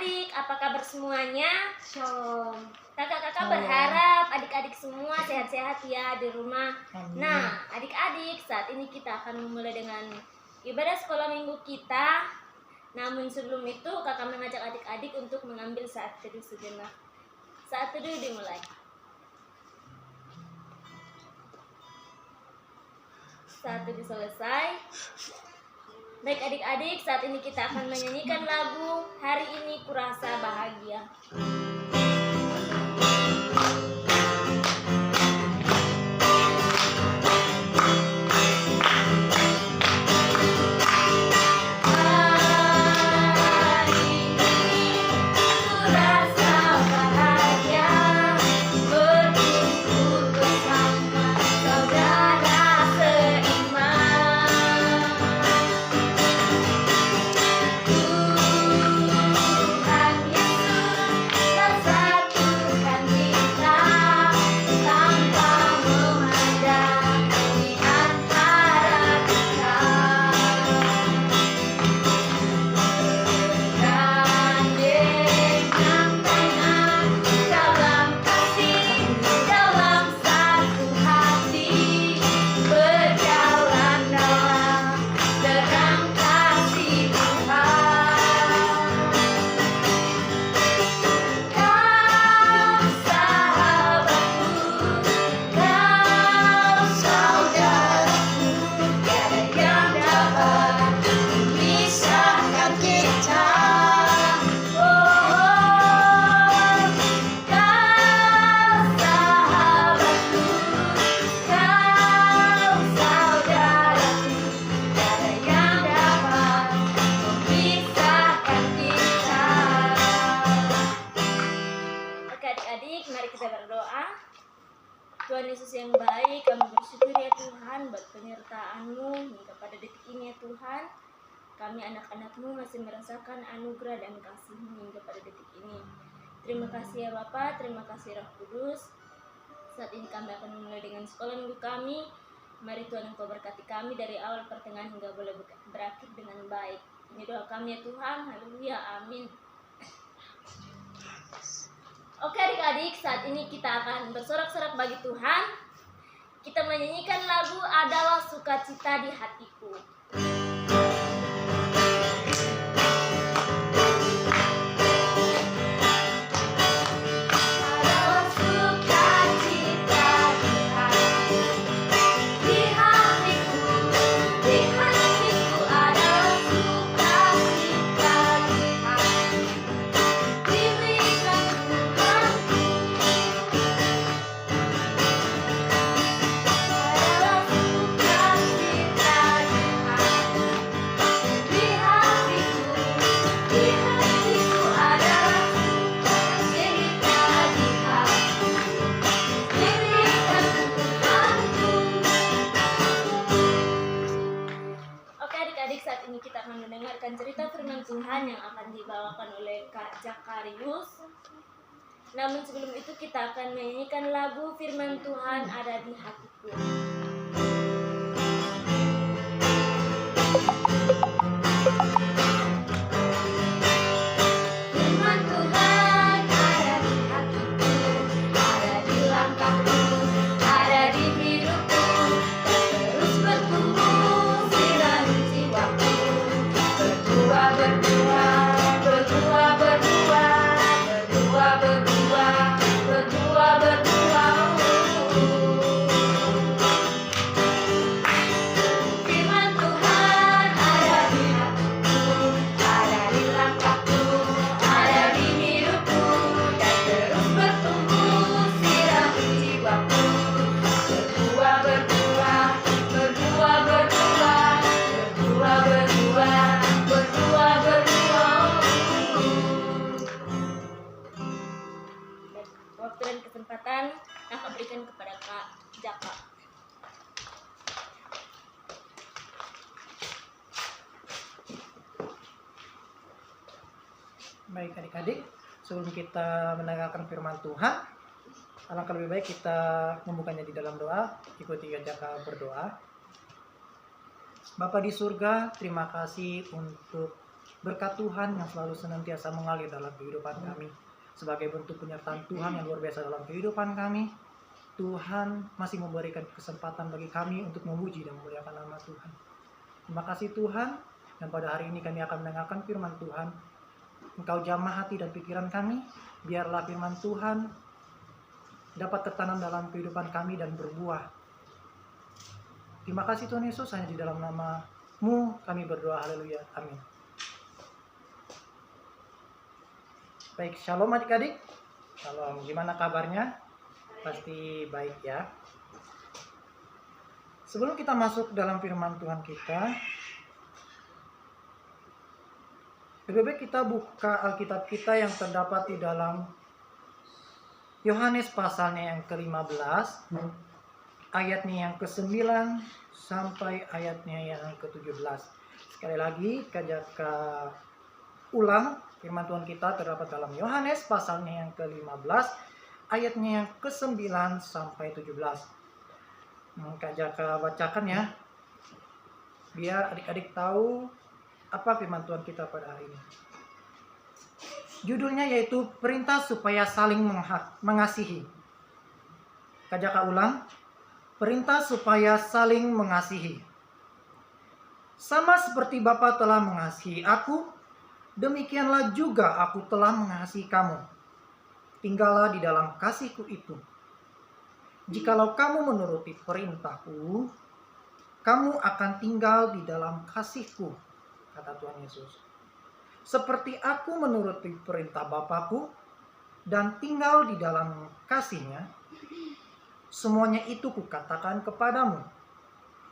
adik-adik, apa kabar semuanya? Shalom. Kakak-kakak berharap adik-adik semua sehat-sehat ya di rumah. Amin. Nah, adik-adik, saat ini kita akan memulai dengan ibadah sekolah minggu kita. Namun sebelum itu, kakak mengajak adik-adik untuk mengambil saat teduh sejenak. Saat teduh dimulai. Saat teduh selesai. Baik adik-adik, saat ini kita akan menyanyikan lagu Hari Ini Kurasa Bahagia. Tuhan Yesus yang baik, kami bersyukur ya Tuhan buat penyertaan-Mu hingga pada detik ini ya Tuhan. Kami anak-anak-Mu masih merasakan anugerah dan kasih-Mu hingga pada detik ini. Terima kasih ya Bapa, terima kasih Roh Kudus. Saat ini kami akan memulai dengan sekolah minggu kami. Mari Tuhan Engkau berkati kami dari awal pertengahan hingga boleh berakhir dengan baik. Ini doa kami ya Tuhan, haleluya, amin. Oke adik-adik, saat ini kita akan bersorak-sorak bagi Tuhan. Kita menyanyikan lagu Adalah Sukacita di Hatiku. Saat ini kita akan mendengarkan cerita firman Tuhan yang akan dibawakan oleh Kak Zakarius. Namun sebelum itu kita akan menyanyikan lagu Firman Tuhan Ada di Hatiku. Kesempatan kakak berikan kepada Kak Jaka. Baik adik-adik, sebelum kita mendengarkan firman Tuhan, alangkah lebih baik kita membukanya di dalam doa. Ikuti Kak Jaka berdoa. Bapa di surga, terima kasih untuk Berkat Tuhan yang selalu senantiasa mengalir dalam kehidupan kami. Sebagai bentuk penyertaan Tuhan yang luar biasa dalam kehidupan kami, Tuhan masih memberikan kesempatan bagi kami untuk memuji dan memuliakan nama Tuhan. Terima kasih Tuhan, dan pada hari ini kami akan mendengarkan firman Tuhan. Engkau jamah hati dan pikiran kami, biarlah firman Tuhan dapat tertanam dalam kehidupan kami dan berbuah. Terima kasih Tuhan Yesus, hanya di dalam nama-Mu kami berdoa, haleluya, amin. Baik, shalom adik-adik. Shalom, gimana kabarnya? Pasti baik ya. Sebelum kita masuk dalam firman Tuhan kita, lebih baik kita buka Alkitab kita yang terdapat di dalam Yohanes pasalnya yang ke-15, ayatnya yang ke-9 sampai ayatnya yang ke-17. Sekali lagi, Kajaka ulang firman Tuhan kita terdapat dalam Yohanes pasalnya yang ke-15, ayatnya yang ke-9 sampai 17. Kak Jaka bacakan ya, biar adik-adik tahu apa firman Tuhan kita pada hari ini. Judulnya yaitu perintah supaya saling mengasihi. Kak Jaka ulang, perintah supaya saling mengasihi. Sama seperti Bapa telah mengasihi aku, demikianlah juga aku telah mengasihi kamu. Tinggallah di dalam kasihku itu. Jikalau kamu menuruti perintahku, kamu akan tinggal di dalam kasihku, kata Tuhan Yesus. Seperti aku menuruti perintah Bapa-Ku dan tinggal di dalam kasihnya, semuanya itu kukatakan kepadamu,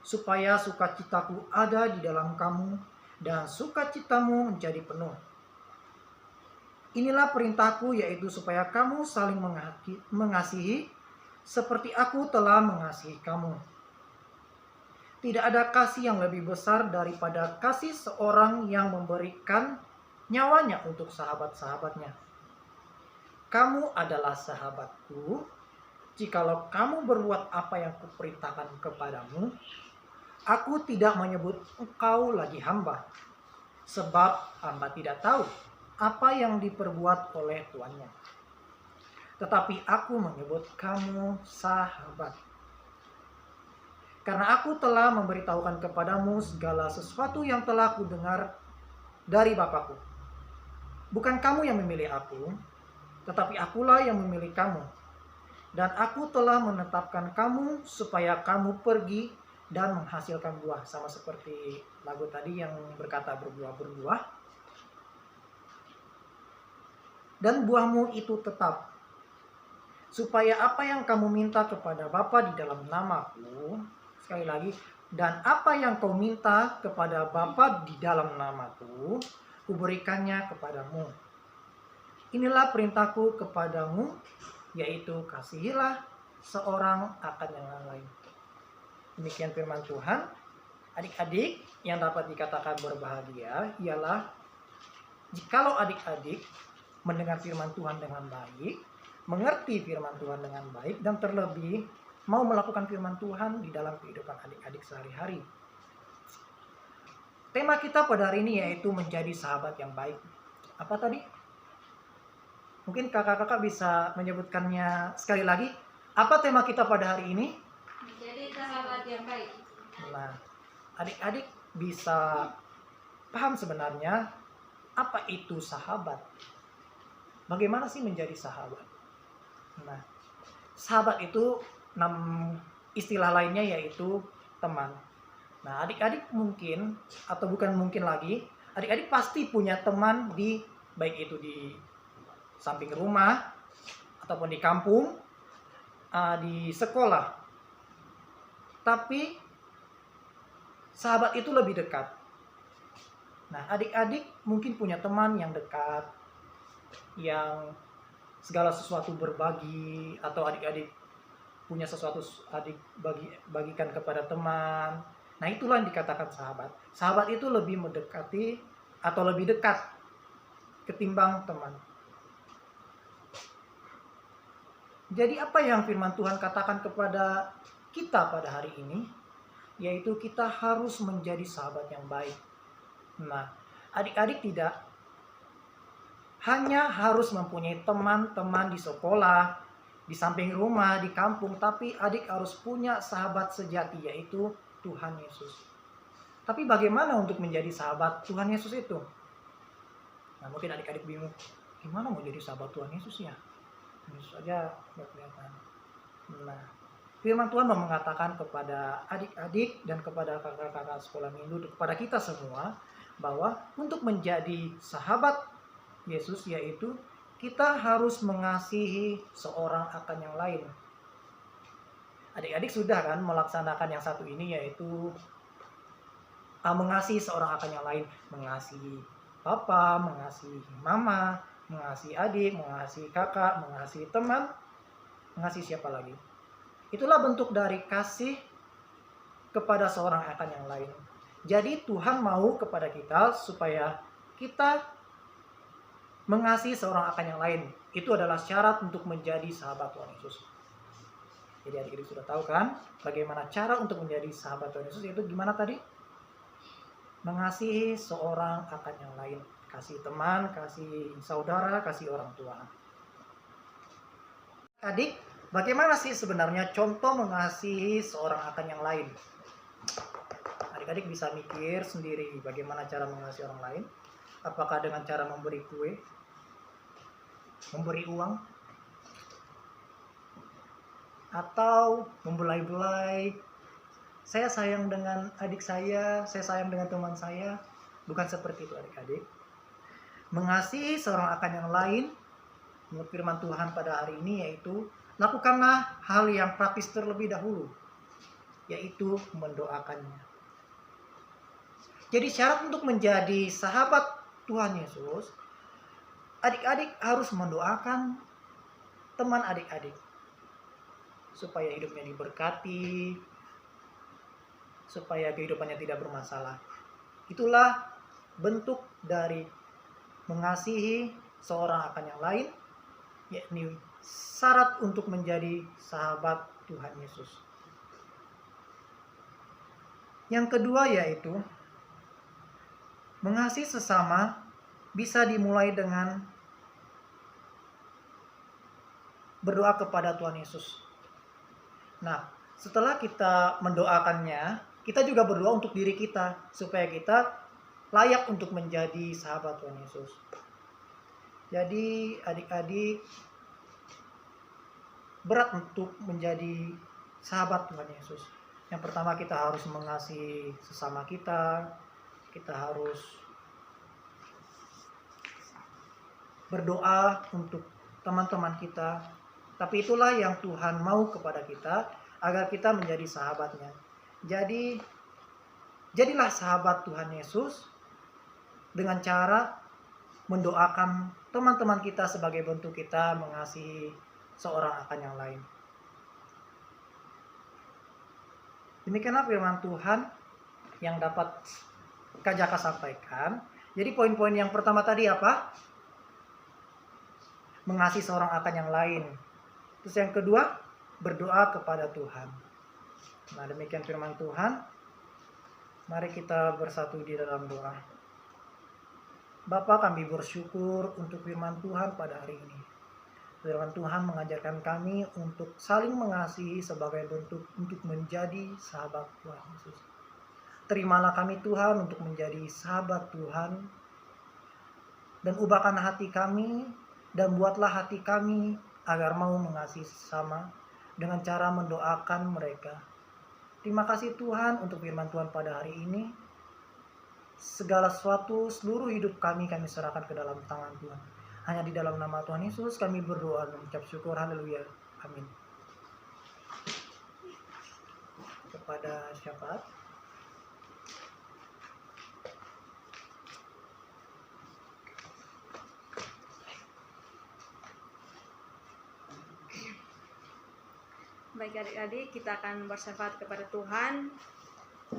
supaya sukacitaku ada di dalam kamu dan sukacitamu menjadi penuh. Inilah perintahku, yaitu supaya kamu saling mengasihi seperti aku telah mengasihi kamu. Tidak ada kasih yang lebih besar daripada kasih seorang yang memberikan nyawanya untuk sahabat-sahabatnya. Kamu adalah sahabatku jikalau kamu berbuat apa yang kuperintahkan kepadamu. Aku tidak menyebut engkau lagi hamba, sebab hamba tidak tahu apa yang diperbuat oleh tuannya. Tetapi aku menyebut kamu sahabat, karena aku telah memberitahukan kepadamu segala sesuatu yang telah kudengar dari Bapa-Ku. Bukan kamu yang memilih aku, tetapi akulah yang memilih kamu. Dan aku telah menetapkan kamu supaya kamu pergi dan menghasilkan buah. Sama seperti lagu tadi yang berkata berbuah-berbuah. Dan buahmu itu tetap. Supaya apa yang kamu minta kepada Bapa di dalam namaku, sekali lagi, dan apa yang kau minta kepada Bapa di dalam namaku, kuberikannya kepadamu. Inilah perintahku kepadamu, yaitu kasihilah seorang akan yang lain. Demikian firman Tuhan. Adik-adik yang dapat dikatakan berbahagia ialah jikalau adik-adik mendengar firman Tuhan dengan baik, mengerti firman Tuhan dengan baik, dan terlebih mau melakukan firman Tuhan di dalam kehidupan adik-adik sehari-hari. Tema kita pada hari ini yaitu menjadi sahabat yang baik. Apa tadi? Mungkin kakak-kakak bisa menyebutkannya sekali lagi. Apa tema kita pada hari ini? Menjadi sahabat yang baik. Nah, adik-adik bisa paham sebenarnya apa itu sahabat. Bagaimana sih menjadi sahabat? Nah, sahabat itu istilah lainnya yaitu teman. Nah, adik-adik mungkin atau bukan mungkin lagi, adik-adik pasti punya teman di baik itu di samping rumah ataupun di kampung, di sekolah. Tapi sahabat itu lebih dekat. Nah, adik-adik mungkin punya teman yang dekat, yang segala sesuatu berbagi, atau adik-adik punya sesuatu adik bagikan kepada teman. Nah, itulah yang dikatakan sahabat. Sahabat itu lebih mendekati atau lebih dekat ketimbang teman. Jadi apa yang firman Tuhan katakan kepada kita pada hari ini? Yaitu kita harus menjadi sahabat yang baik. Nah, Adik-adik tidak hanya harus mempunyai teman-teman di sekolah, di samping rumah, di kampung, tapi adik harus punya sahabat sejati, yaitu Tuhan Yesus. Tapi bagaimana untuk menjadi sahabat Tuhan Yesus itu? Nah, mungkin adik-adik bingung, gimana mau jadi sahabat Tuhan Yesus ya? Yesus aja nggak kelihatan. Nah, firman Tuhan mengatakan kepada adik-adik dan kepada kakak-kakak sekolah minggu, kepada kita semua, bahwa untuk menjadi sahabat Yesus, yaitu kita harus mengasihi seorang akan yang lain. Adik-adik sudah kan melaksanakan yang satu ini, yaitu mengasihi seorang akan yang lain. Mengasihi papa, mengasihi mama, mengasihi adik, mengasihi kakak, mengasihi teman, mengasihi siapa lagi. Itulah bentuk dari kasih kepada seorang akan yang lain. Jadi Tuhan mau kepada kita supaya kita mengasihi seorang akan yang lain. Itu adalah syarat untuk menjadi sahabat Tuhan Yesus. Jadi adik-adik sudah tahu kan bagaimana cara untuk menjadi sahabat Tuhan Yesus, itu gimana tadi? Mengasihi seorang akan yang lain. Kasih teman, kasih saudara, kasih orang tua. Adik, bagaimana sih sebenarnya contoh mengasihi seorang akan yang lain? Adik-adik bisa mikir sendiri bagaimana cara mengasihi orang lain. Apakah dengan cara memberi kue, memberi uang, atau membelai-belai? Saya sayang dengan adik saya sayang dengan teman saya. Bukan seperti itu adik-adik. Mengasihi seorang akan yang lain, menurut firman Tuhan pada hari ini, yaitu lakukanlah hal yang praktis terlebih dahulu, yaitu mendoakannya. Jadi syarat untuk menjadi sahabat Tuhan Yesus, adik-adik harus mendoakan teman adik-adik supaya hidupnya diberkati, supaya kehidupannya tidak bermasalah. Itulah bentuk dari mengasihi seorang akan yang lain, yakni syarat untuk menjadi sahabat Tuhan Yesus. Yang kedua yaitu mengasihi sesama bisa dimulai dengan berdoa kepada Tuhan Yesus. Nah, setelah kita mendoakannya, kita juga berdoa untuk diri kita supaya kita layak untuk menjadi sahabat Tuhan Yesus. Jadi adik-adik, berat untuk menjadi sahabat Tuhan Yesus. Yang pertama, kita harus mengasihi sesama kita. Kita harus berdoa untuk teman-teman kita. Tapi itulah yang Tuhan mau kepada kita, agar kita menjadi sahabatnya. Jadi, jadilah sahabat Tuhan Yesus dengan cara mendoakan teman-teman kita sebagai bentuk kita mengasihi seorang akan yang lain. Demikianlah firman Tuhan yang dapat Kak Jaka sampaikan. Jadi poin-poin yang pertama tadi apa? Mengasihi seorang akan yang lain. Terus yang kedua, berdoa kepada Tuhan. Nah, demikian firman Tuhan. Mari kita bersatu di dalam doa. Bapa, kami bersyukur untuk firman Tuhan pada hari ini. Firman Tuhan mengajarkan kami untuk saling mengasihi sebagai bentuk untuk menjadi sahabat Tuhan Yesus. Terimalah kami Tuhan untuk menjadi sahabat Tuhan, dan ubahkan hati kami, dan buatlah hati kami agar mau mengasihi sesama dengan cara mendoakan mereka. Terima kasih Tuhan untuk firman Tuhan pada hari ini. Segala sesuatu, seluruh hidup kami serahkan ke dalam tangan Tuhan. Hanya di dalam nama Tuhan Yesus kami berdoa dan mengucap syukur. Haleluya. Amin. Kepada syafaat. Baik adik-adik, kita akan bersyafaat kepada Tuhan.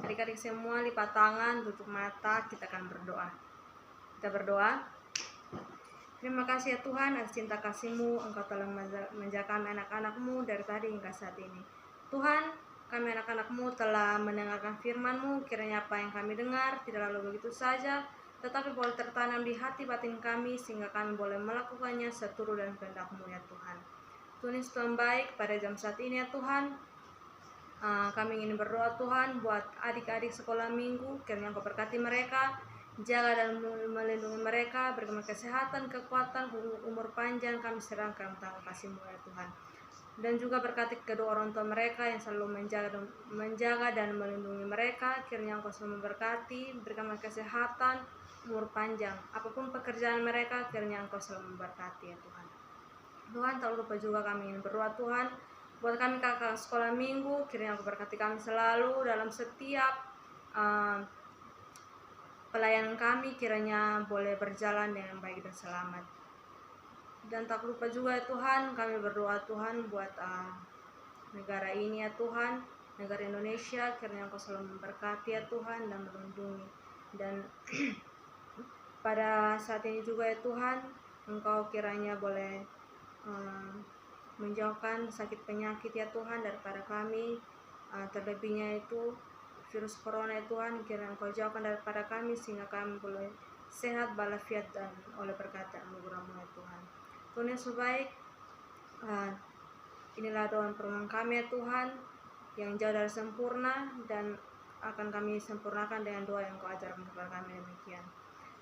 Adik-adik semua lipat tangan, tutup mata, kita akan berdoa. Kita berdoa. Terima kasih ya Tuhan atas cinta kasih-Mu, Engkau telah menjaga kami anak-anak-Mu dari tadi hingga saat ini. Tuhan, kami anak-anak-Mu telah mendengarkan firman-Mu, kiranya apa yang kami dengar tidak lalu begitu saja, tetapi boleh tertanam di hati batin kami sehingga kami boleh melakukannya seturut dan kehendak-Mu ya Tuhan. Tuhan Yesus Tuhan baik, pada jam saat ini ya Tuhan, kami ingin berdoa Tuhan buat adik-adik sekolah minggu, kiranya Engkau berkati mereka, jaga dan melindungi mereka, berikan kesehatan, kekuatan, umur panjang, kami serahkan tangan kasih-Mu ya Tuhan. Dan juga berkati kedua orang tua mereka yang selalu menjaga dan melindungi mereka, kiranya Engkau selalu memberkati, berikan kesehatan, umur panjang, apapun pekerjaan mereka, kiranya Engkau selalu memberkati ya Tuhan. Tuhan, tak lupa juga kami ingin berdoa Tuhan buat kami kakak sekolah minggu, kiranya Engkau berkati kami selalu dalam setiap pelayanan kami, kiranya boleh berjalan dengan baik dan selamat. Dan tak lupa juga ya Tuhan, kami berdoa Tuhan buat negara ini ya Tuhan, negara Indonesia, kiranya Engkau selalu memberkati ya Tuhan dan melindungi. Dan pada saat ini juga ya Tuhan, Engkau kiranya boleh menjauhkan sakit penyakit ya Tuhan daripada kami, terlebihnya itu virus corona ya Tuhan, kiranya Engkau jauhkan daripada kami sehingga kami boleh sehat, walafiat dan oleh berkat dan anugerah-Mu ya Tuhan. Tuhan Yesus baik, inilah doa permohonan kami ya Tuhan yang jauh dari sempurna, dan akan kami sempurnakan dengan doa yang Kau ajarkan kepada kami demikian.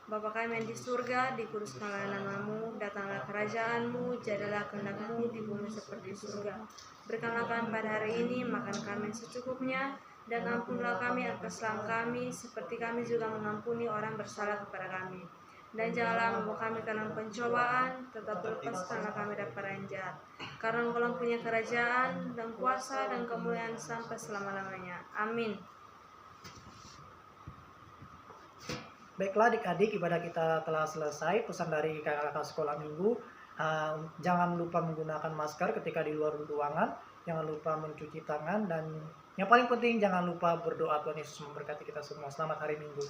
Bapa kami yang di surga, dikuduskanlah nama-Mu, datanglah kerajaan-Mu, jadilah kehendak-Mu di bumi seperti di surga. Berikanlah kami pada hari ini makan kami secukupnya, dan ampunilah kami atas kesalahan kami, seperti kami juga mengampuni orang bersalah kepada kami. Dan janganlah membawa kami ke dalam pencobaan, tetapi lepaskanlah kami daripada yang jahat. Karena Engkau punya kerajaan, dan kuasa, dan kemuliaan sampai selama-lamanya. Amin. Baiklah adik-adik, ibadah kita telah selesai. Pesan dari kakak-kakak sekolah minggu, jangan lupa menggunakan masker ketika di luar ruangan, jangan lupa mencuci tangan, dan yang paling penting jangan lupa berdoa. Tuhan Yesus memberkati kita semua. Selamat hari Minggu.